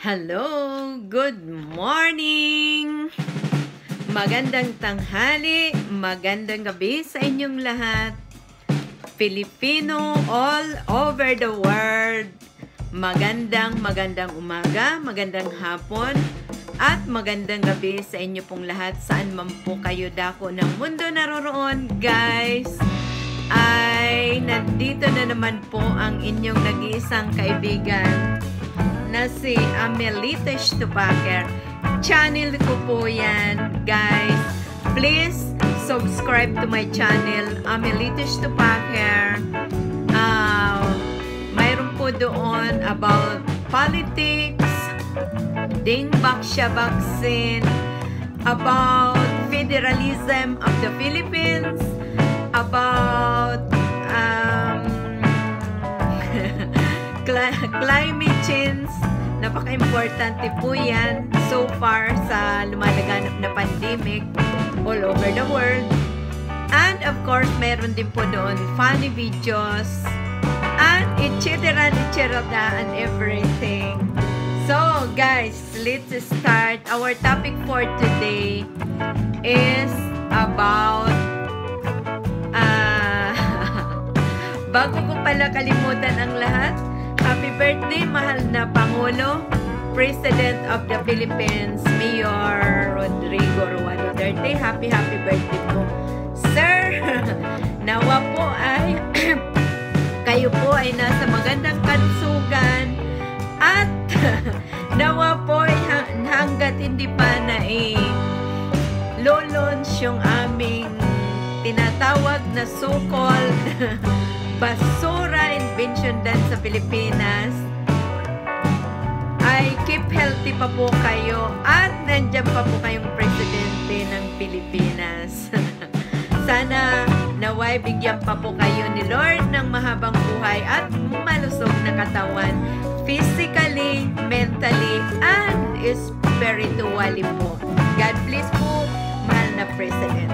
Hello! Good morning! Magandang tanghali, magandang gabi sa inyong lahat. Filipino all over the world. Magandang umaga, magandang hapon, at magandang gabi sa inyo pong lahat. Saan man po kayo dako ng mundo naroroon, guys. Ay, nandito na naman po ang inyong nag-iisang kaibigan na si Amelita Stupaker. Channel ko po yan, guys. Please subscribe to my channel, Amelita Stupaker. Mayroon po doon about politics, dingbak siya vaccine, about federalism of the Philippines, about climate change. Napaka-importante po yan so far sa lumalaganap na pandemic all over the world. And of course, meron din po doon funny videos and etc. and everything. So guys, let's start. Our topic for today is about bago ko pala kalimutan ang lahat, happy birthday, mahal na Pangulo, President of the Philippines, Mayor Rodrigo Roa Duterte. Happy birthday po, sir. Nawa po ay kayo po ay nasa magandang kalusugan at nawa po ay hanggat hindi pa na lolons yung aming tinatawag na so-called basura invention din sa Pilipinas, ay keep healthy pa po kayo at nandiyan pa po kayong presidente ng Pilipinas. Sana naway bigyan pa po kayo ni Lord ng mahabang buhay at malusog na katawan, physically, mentally, and spiritually po. God bless po, mahal na president.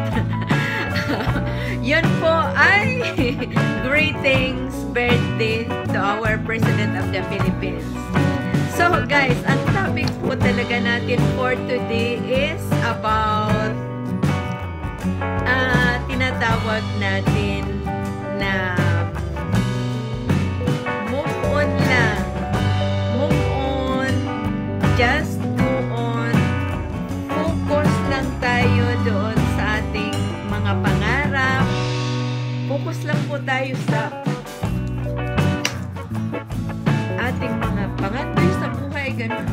Yun po ay greetings, birthday to our President of the Philippines. So guys, ang topic po talaga natin for today is about tinatawag natin na move on lang. Move on, just go on. Focus lang tayo doon sa ating mga pangarap. Focus lang po tayo sa ating mga pangandoy sa buhay, ganun.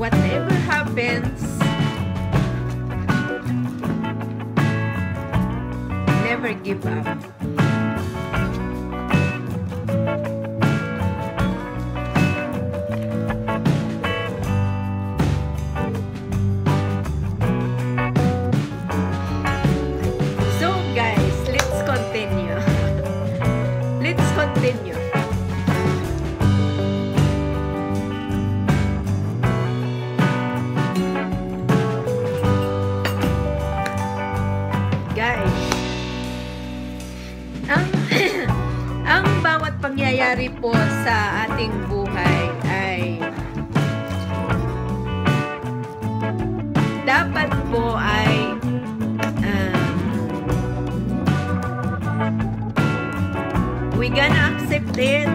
Whatever happens, never give up. Pangyayari po sa ating buhay ay dapat po ay we gonna accept it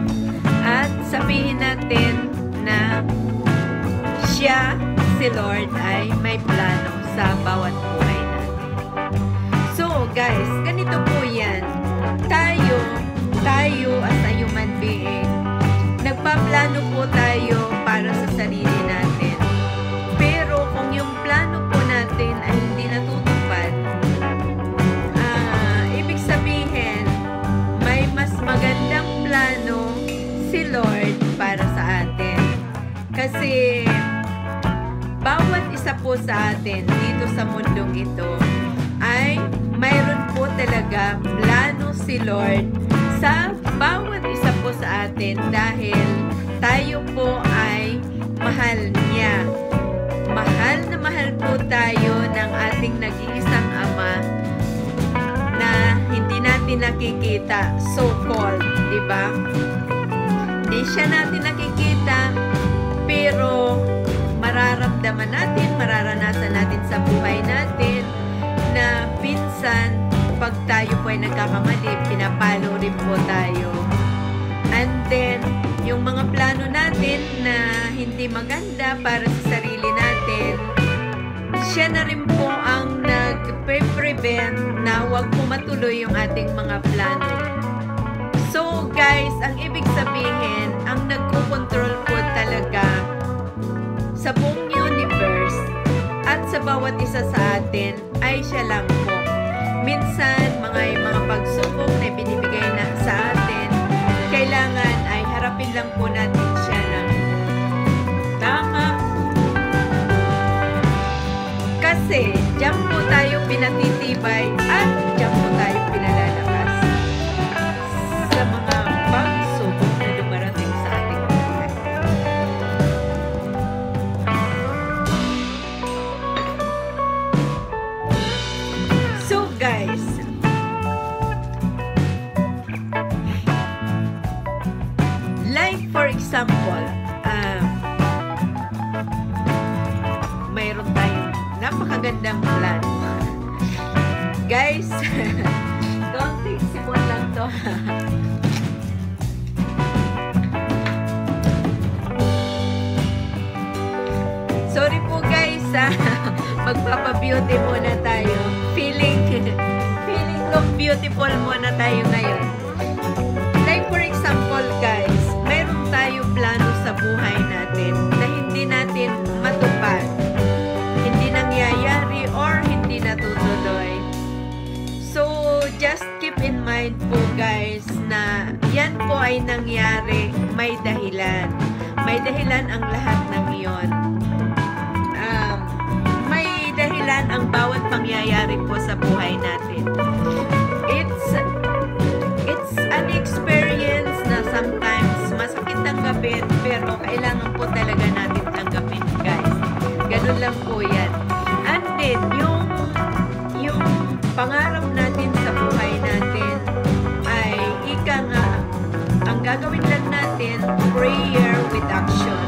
at sabihin natin na siya, si Lord, ay may plano sa bawat buhay natin. So guys, ganito po yan. Tayo as a human being, nagpaplano po tayo para sa sarili natin. Pero kung yung plano po natin ay hindi natutupad, ibig sabihin, may mas magandang plano si Lord para sa atin. Kasi bawat isa po sa atin dito sa mundong ito ay mayroon po talaga plano si Lord sa bawat isa po sa atin dahil tayo po ay mahal niya. Mahal na mahal po tayo ng ating nag-iisang Ama na hindi natin nakikita, so-called, di ba? hindi siya natin nakikita, pero mararamdaman natin, mararanasan natin sa buhay natin na pinsan, pag tayo po ay nagkakamali, pinapalo rin po tayo. And then, yung mga plano natin na hindi maganda para sa sarili natin, siya na rin po ang nag-prevent na huwag po matuloy yung ating mga plano. So guys, ang ibig sabihin, ang nagko-control po talaga sa buong universe at sa bawat isa sa atin ay siya lang po. Minsan, mga pagsubok na binibigay na sa atin, kailangan ay harapin lang po natin siya ng tama. Kasi, diyan po tayo pinatitibay at diyan po tayo pinalalakas sa mga pagsubok na dumarating sa ating buhay. So guys, like for example, mayroon tayong napakagandang plan. Guys, don't think sipon lang to. Sorry po guys, magpapa-beauty muna tayo. Feeling of beautiful muna tayo ngayon. Like for example guys, mayroon tayo plano sa buhay natin na hindi natin matupad, hindi nangyayari or hindi natutuloy. So just keep in mind po guys na yan po ay nangyari, may dahilan. May dahilan ang lahat ng iyon. May dahilan ang bawat pangyayari po sa buhay natin. It's an experience na sometimes masakit tanggapin, pero kailangan po talaga natin tanggapin guys. Ganun lang po yan. And then, yung pangarap natin sa buhay natin ay ika nga, ang gagawin lang natin, prayer with action.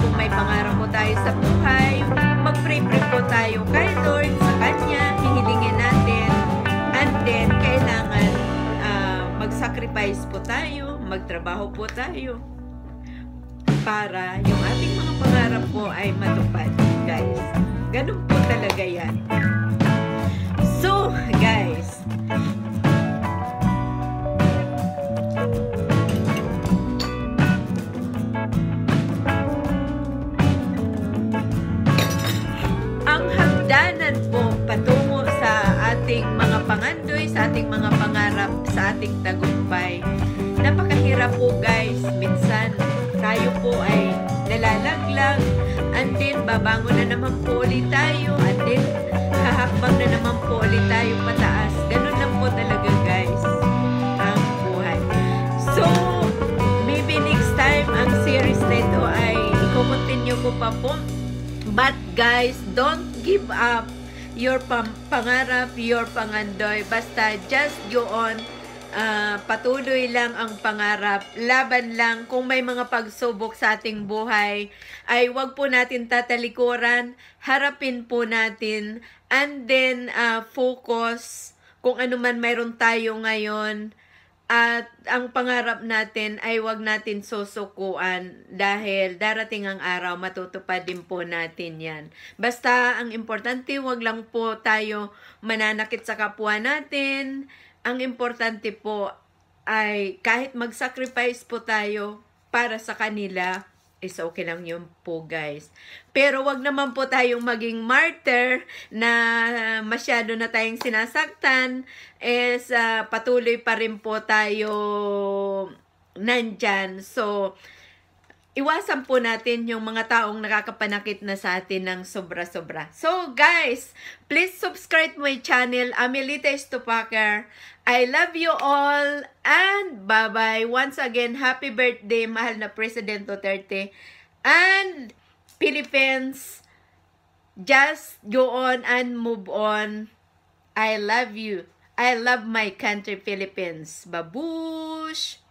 Kung may pangarap po tayo sa buhay, mag-pray po tayo kay Lord, sa Kanya, hihilingin natin. And then, kailangan mag-sacrifice po tayo, magtrabaho po tayo para yung ating mga pangarap po ay matupad, guys. Ganun po talaga yan. So, guys, ang hagdanan po patungo sa ating mga pangandoy, sa ating mga pangarap, sa ating tagumpay. Napakahirap po guys. Minsan tayo po ay nalalaglag, and then babangon na naman po ulit tayo, and then hahakbang na naman po ulit tayo pataas. Ganun lang po talaga guys ang buhay. So maybe next time ang series na ito ay i-continue ko pa po. But guys, don't give up your pangarap, your pangandoy. Basta just go on. Patuloy lang ang pangarap. Laban lang. Kung may mga pagsubok sa ating buhay, ay wag po natin tatalikuran. Harapin po natin. And then, focus kung ano man mayroon tayo ngayon. At ang pangarap natin ay wag natin susukuan dahil darating ang araw, matutupad din po natin yan. Basta ang importante, wag lang po tayo mananakit sa kapwa natin. Ang importante po ay kahit mag-sacrifice po tayo para sa kanila, is okay lang yun po guys. Pero wag naman po tayong maging martyr na masyado na tayong sinasaktan, is patuloy pa rin po tayo nandyan. So, iwasan po natin yung mga taong nakakapanakit na sa atin ng sobra-sobra. So guys, please subscribe my channel, Amelita Estupaker. I love you all and bye-bye. Once again, happy birthday, mahal na President Duterte. And Philippines, just go on and move on. I love you. I love my country, Philippines. Babush!